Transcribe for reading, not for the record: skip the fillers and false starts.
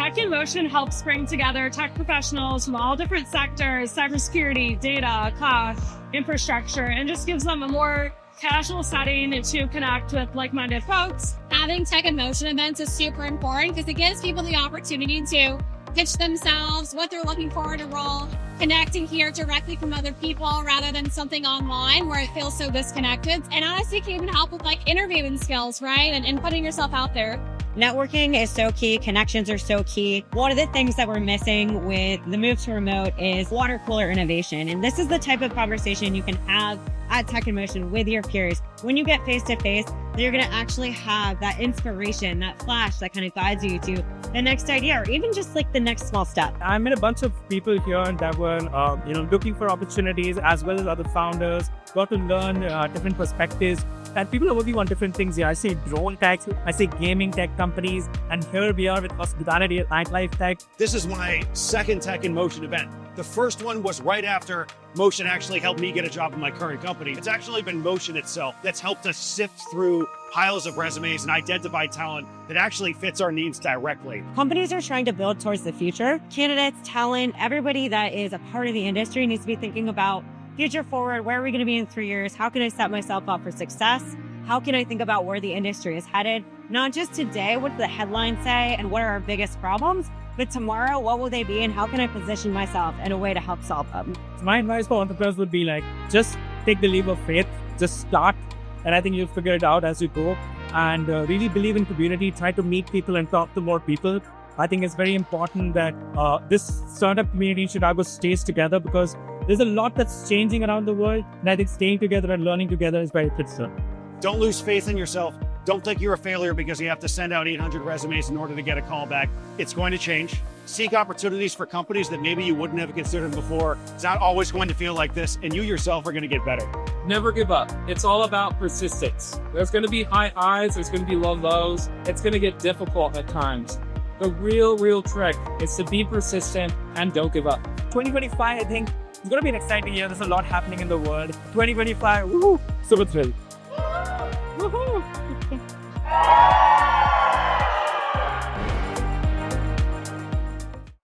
Tech in Motion helps bring together tech professionals from all different sectors, cybersecurity, data, cloud, infrastructure, and just gives them a more casual setting to connect with like-minded folks. Having Tech in Motion events is super important because it gives people the opportunity to pitch themselves, what they're looking for in a role, connect and hear directly from other people rather than something online where it feels so disconnected. And honestly, it can even help with like interviewing skills, right? And putting yourself out there. Networking is so key. Connections are so key. One of the things that we're missing with the move to remote is water cooler innovation. And this is the type of conversation you can have at Tech in Motion with your peers. When you get face to face, you're going to actually have that inspiration, that flash that kind of guides you to the next idea or even just like the next small step. I met a bunch of people here that were, looking for opportunities as well as other founders, got to learn different perspectives. And people are working on different things here. I see drone tech, I see gaming tech companies, and here we are with hospitality and nightlife tech. This is my second Tech in Motion event. The first one was right after Motion actually helped me get a job in my current company. It's actually been Motion itself that's helped us sift through piles of resumes and identify talent that actually fits our needs directly. Companies are trying to build towards the future. Candidates, talent, everybody that is a part of the industry needs to be thinking about future forward. Where are we going to be in 3 years? How can I set myself up for success? How can I think about where the industry is headed? Not just today, what do the headlines say and what are our biggest problems, but tomorrow, what will they be and how can I position myself in a way to help solve them? My advice for entrepreneurs would be like, just take the leap of faith, just start. And I think you'll figure it out as you go. And really believe in community, try to meet people and talk to more people. I think it's very important that this startup community in Chicago stays together because there's a lot that's changing around the world. And I think staying together and learning together is very critical. Don't lose faith in yourself. Don't think you're a failure because you have to send out 800 resumes in order to get a call back. It's going to change. Seek opportunities for companies that maybe you wouldn't have considered before. It's not always going to feel like this, and you yourself are going to get better. Never give up. It's all about persistence. There's going to be high highs, there's going to be low lows. It's going to get difficult at times. The real trick is to be persistent and don't give up. 2025, I think, it's going to be an exciting year. There's a lot happening in the world. 2025, super thrilled.